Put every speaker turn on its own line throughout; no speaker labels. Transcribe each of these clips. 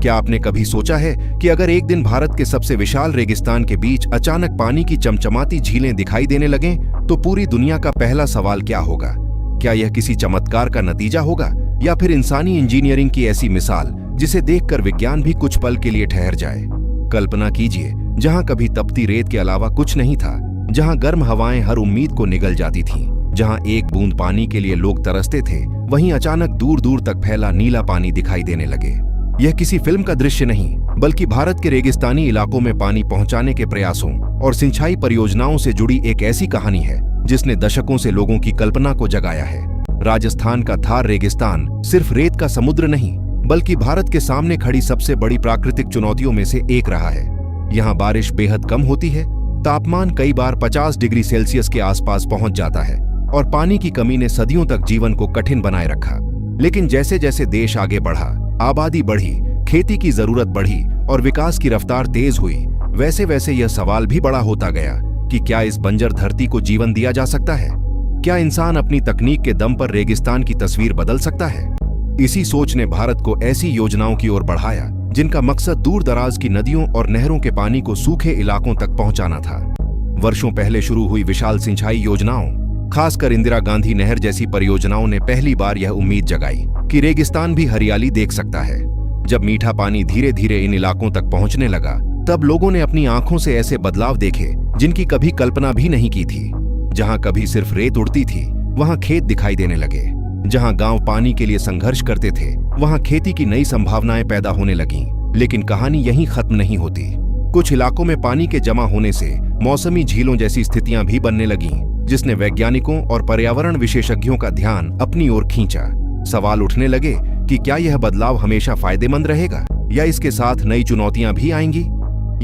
क्या आपने कभी सोचा है कि अगर एक दिन भारत के सबसे विशाल रेगिस्तान के बीच अचानक पानी की चमचमाती झीलें दिखाई देने लगें, तो पूरी दुनिया का पहला सवाल क्या होगा? क्या यह किसी चमत्कार का नतीजा होगा या फिर इंसानी इंजीनियरिंग की ऐसी मिसाल जिसे देखकर विज्ञान भी कुछ पल के लिए ठहर जाए? कल्पना कीजिए, जहां कभी तपती रेत के अलावा कुछ नहीं था, जहां गर्म हवाएं हर उम्मीद को निगल जाती थीं, जहां एक बूंद पानी के लिए लोग तरसते थे, वहीं अचानक दूर दूर तक फैला नीला पानी दिखाई देने लगे। यह किसी फिल्म का दृश्य नहीं, बल्कि भारत के रेगिस्तानी इलाकों में पानी पहुंचाने के प्रयासों और सिंचाई परियोजनाओं से जुड़ी एक ऐसी कहानी है जिसने दशकों से लोगों की कल्पना को जगाया है। राजस्थान का थार रेगिस्तान सिर्फ रेत का समुद्र नहीं, बल्कि भारत के सामने खड़ी सबसे बड़ी प्राकृतिक चुनौतियों में से एक रहा है। यहाँ बारिश बेहद कम होती है, तापमान कई बार 50 डिग्री सेल्सियस के आसपास पहुंच जाता है और पानी की कमी ने सदियों तक जीवन को कठिन बनाए रखा। लेकिन जैसे जैसे देश आगे बढ़ा, आबादी बढ़ी, खेती की जरूरत बढ़ी और विकास की रफ्तार तेज हुई, वैसे वैसे यह सवाल भी बड़ा होता गया कि क्या इस बंजर धरती को जीवन दिया जा सकता है? क्या इंसान अपनी तकनीक के दम पर रेगिस्तान की तस्वीर बदल सकता है? इसी सोच ने भारत को ऐसी योजनाओं की ओर बढ़ाया जिनका मकसद दूर दराज की नदियों और नहरों के पानी को सूखे इलाकों तक पहुंचाना था। वर्षों पहले शुरू हुई विशाल सिंचाई योजनाओं, खासकर इंदिरा गांधी नहर जैसी परियोजनाओं ने पहली बार यह उम्मीद जगाई कि रेगिस्तान भी हरियाली देख सकता है। जब मीठा पानी धीरे धीरे इन इलाकों तक पहुंचने लगा, तब लोगों ने अपनी आंखों से ऐसे बदलाव देखे जिनकी कभी कल्पना भी नहीं की थी। जहां कभी सिर्फ रेत उड़ती थी, वहां खेत दिखाई देने लगे। जहां गांव पानी के लिए संघर्ष करते थे, वहां खेती की नई संभावनाएं पैदा होने लगीं। लेकिन कहानी यहीं खत्म नहीं होती। कुछ इलाकों में पानी के जमा होने से मौसमी झीलों जैसी स्थितियां भी बनने लगीं, जिसने वैज्ञानिकों और पर्यावरण विशेषज्ञों का ध्यान अपनी ओर खींचा। सवाल उठने लगे कि क्या यह बदलाव हमेशा फायदेमंद रहेगा या इसके साथ नई चुनौतियां भी आएंगी।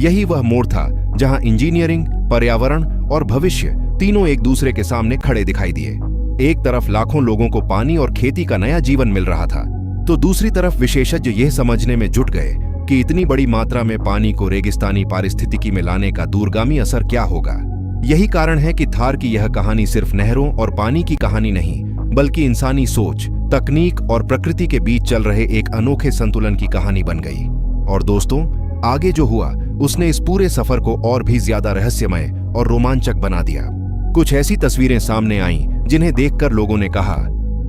यही वह मोड़ था जहां इंजीनियरिंग, पर्यावरण और भविष्य तीनों एक दूसरे के सामने खड़े दिखाई दिए। एक तरफ लाखों लोगों को पानी और खेती का नया जीवन मिल रहा था, तो दूसरी तरफ विशेषज्ञ यह समझने में जुट गए कि इतनी बड़ी मात्रा में पानी को रेगिस्तानी पारिस्थितिकी में लाने का दूरगामी असर क्या होगा। यही कारण है कि थार की यह कहानी सिर्फ नहरों और पानी की कहानी नहीं, बल्कि इंसानी सोच, तकनीक और प्रकृति के बीच चल रहे एक अनोखे संतुलन की कहानी बन गई। और दोस्तों, आगे जो हुआ उसने इस पूरे सफर को और भी ज्यादा रहस्यमय और रोमांचक बना दिया। कुछ ऐसी तस्वीरें सामने आईं जिन्हें देखकर लोगों ने कहा,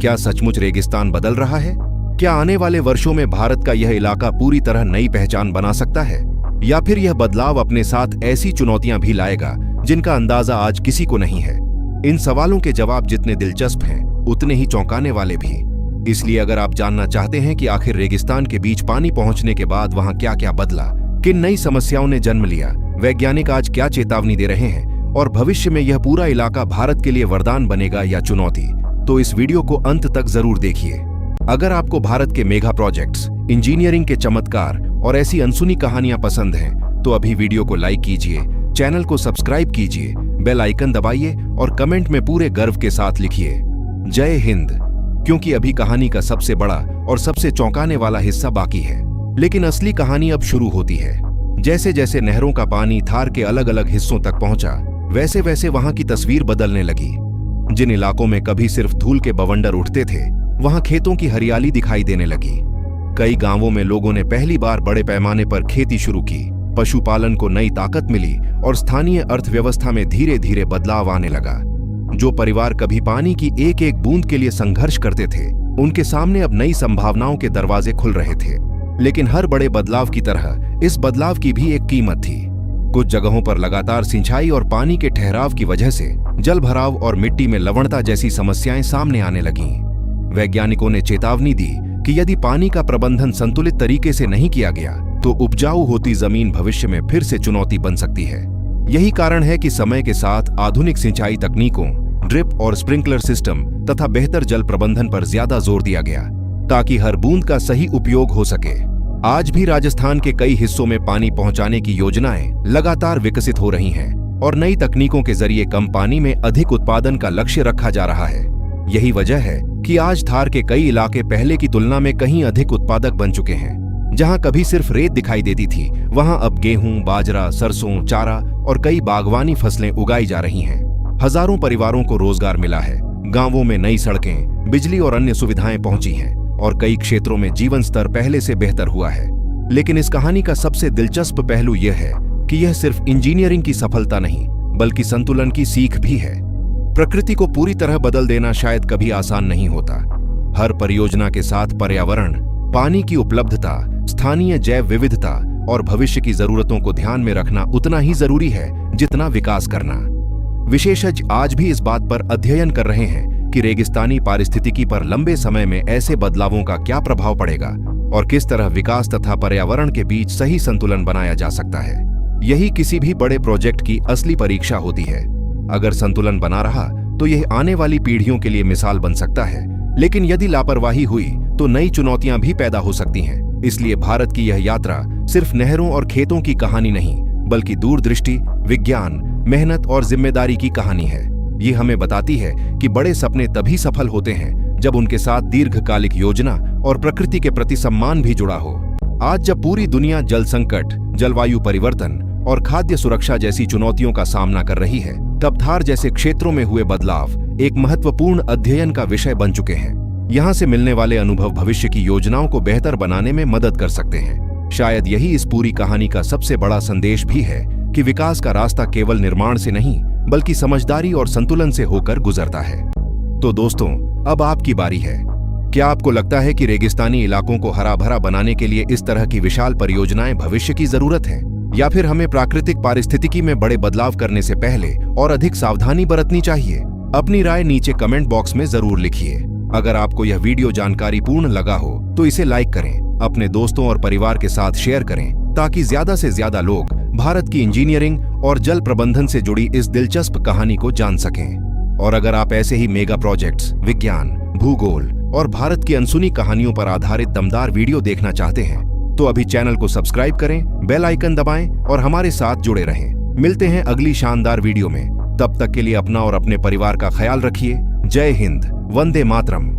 क्या सचमुच रेगिस्तान बदल रहा है? क्या आने वाले वर्षों में भारत का यह इलाका पूरी तरह नई पहचान बना सकता है? या फिर यह बदलाव अपने साथ ऐसी चुनौतियां भी लाएगा जिनका अंदाजा आज किसी को नहीं है? इन सवालों के जवाब जितने दिलचस्प हैं, उतने ही चौंकाने वाले भी। इसलिए अगर आप जानना चाहते हैं कि आखिर रेगिस्तान के बीच पानी पहुंचने के बाद वहां क्या क्या बदला, किन नई समस्याओं ने जन्म लिया, वैज्ञानिक आज क्या चेतावनी दे रहे हैं और भविष्य में यह पूरा इलाका भारत के लिए वरदान बनेगा या चुनौती, तो इस वीडियो को अंत तक जरूर देखिए। अगर आपको भारत के मेगा प्रोजेक्ट्स, इंजीनियरिंग के चमत्कार और ऐसी अनसुनी कहानियां पसंद हैं, तो अभी वीडियो को लाइक कीजिए, चैनल को सब्सक्राइब कीजिए, बेल आइकन दबाइए और कमेंट में पूरे गर्व के साथ लिखिए, जय हिंद। क्योंकि अभी कहानी का सबसे बड़ा और सबसे चौंकाने वाला हिस्सा बाकी है, लेकिन असली कहानी अब शुरू होती है। जैसे जैसे नहरों का पानी थार के अलग अलग हिस्सों तक पहुंचा, वैसे वैसे वहां की तस्वीर बदलने लगी। जिन इलाकों में कभी सिर्फ धूल के बवंडर उठते थे, वहां खेतों की हरियाली दिखाई देने लगी। कई गांवों में लोगों ने पहली बार बड़े पैमाने पर खेती शुरू की, पशुपालन को नई ताकत मिली और स्थानीय अर्थव्यवस्था में धीरे धीरे बदलाव आने लगा। जो परिवार कभी पानी की एक एक बूंद के लिए संघर्ष करते थे, उनके सामने अब नई संभावनाओं के दरवाजे खुल रहे थे। लेकिन हर बड़े बदलाव की तरह इस बदलाव की भी एक कीमत थी। कुछ जगहों पर लगातार सिंचाई और पानी के ठहराव की वजह से जल भराव और मिट्टी में लवणता जैसी समस्याएं सामने आने लगीं। वैज्ञानिकों ने चेतावनी दी कि यदि पानी का प्रबंधन संतुलित तरीके से नहीं किया गया, तो उपजाऊ होती जमीन भविष्य में फिर से चुनौती बन सकती है। यही कारण है कि समय के साथ आधुनिक सिंचाई तकनीकों, ड्रिप और स्प्रिंकलर सिस्टम तथा बेहतर जल प्रबंधन पर ज्यादा जोर दिया गया, ताकि हर बूंद का सही उपयोग हो सके। आज भी राजस्थान के कई हिस्सों में पानी पहुंचाने की योजनाएं लगातार विकसित हो रही हैं और नई तकनीकों के जरिए कम पानी में अधिक उत्पादन का लक्ष्य रखा जा रहा है। यही वजह है कि आज थार के कई इलाके पहले की तुलना में कहीं अधिक उत्पादक बन चुके हैं। जहां कभी सिर्फ रेत दिखाई देती थी, वहां अब गेहूं, बाजरा, सरसों, चारा और कई बागवानी फसलें उगाई जा रही हैं। हजारों परिवारों को रोजगार मिला है, गांवों में नई सड़कें, बिजली और अन्य सुविधाएं पहुंची हैं और कई क्षेत्रों में जीवन स्तर पहले से बेहतर हुआ है। लेकिन इस कहानी का सबसे दिलचस्प पहलू यह है कि यह सिर्फ इंजीनियरिंग की सफलता नहीं बल्कि संतुलन की सीख भी है। प्रकृति को पूरी तरह बदल देना शायद कभी आसान नहीं होता। हर परियोजना के साथ पर्यावरण, पानी की उपलब्धता, स्थानीय जैव विविधता और भविष्य की जरूरतों को ध्यान में रखना उतना ही जरूरी है जितना विकास करना। विशेषज्ञ आज भी इस बात पर अध्ययन कर रहे हैं कि रेगिस्तानी पारिस्थितिकी पर लंबे समय में ऐसे बदलावों का क्या प्रभाव पड़ेगा और किस तरह विकास तथा पर्यावरण के बीच सही संतुलन बनाया जा सकता है। यही किसी भी बड़े प्रोजेक्ट की असली परीक्षा होती है। अगर संतुलन बना रहा तो यह आने वाली पीढ़ियों के लिए मिसाल बन सकता है, लेकिन यदि लापरवाही हुई तो नई चुनौतियां भी पैदा हो सकती हैं। इसलिए भारत की यह यात्रा सिर्फ नहरों और खेतों की कहानी नहीं बल्कि दूरदृष्टि, विज्ञान, मेहनत और जिम्मेदारी की कहानी है। ये हमें बताती है कि बड़े सपने तभी सफल होते हैं जब उनके साथ दीर्घकालिक योजना और प्रकृति के प्रति सम्मान भी जुड़ा हो। आज जब पूरी दुनिया जल संकट, जलवायु परिवर्तन और खाद्य सुरक्षा जैसी चुनौतियों का सामना कर रही है, तब थार जैसे क्षेत्रों में हुए बदलाव एक महत्वपूर्ण अध्ययन का विषय बन चुके हैं। यहाँ से मिलने वाले अनुभव भविष्य की योजनाओं को बेहतर बनाने में मदद कर सकते हैं। शायद यही इस पूरी कहानी का सबसे बड़ा संदेश भी है कि विकास का रास्ता केवल निर्माण से नहीं बल्कि समझदारी और संतुलन से होकर गुजरता है। तो दोस्तों, अब आपकी बारी है। क्या आपको लगता है कि रेगिस्तानी इलाकों को हरा भरा बनाने के लिए इस तरह की विशाल परियोजनाएं भविष्य की जरूरत है, या फिर हमें प्राकृतिक पारिस्थितिकी में बड़े बदलाव करने से पहले और अधिक सावधानी बरतनी चाहिए? अपनी राय नीचे कमेंट बॉक्स में जरूर लिखिए। अगर आपको यह वीडियो जानकारीपूर्ण लगा हो तो इसे लाइक करें, अपने दोस्तों और परिवार के साथ शेयर करें ताकि ज्यादा से ज्यादा लोग भारत की इंजीनियरिंग और जल प्रबंधन से जुड़ी इस दिलचस्प कहानी को जान सकें। और अगर आप ऐसे ही मेगा प्रोजेक्ट्स, विज्ञान, भूगोल और भारत की अनसुनी कहानियों पर आधारित दमदार वीडियो देखना चाहते हैं तो अभी चैनल को सब्सक्राइब करें, बेल आइकन दबाएं और हमारे साथ जुड़े रहें। मिलते हैं अगली शानदार वीडियो में। तब तक के लिए अपना और अपने परिवार का ख्याल रखिए। जय हिंद, वंदे मातरम।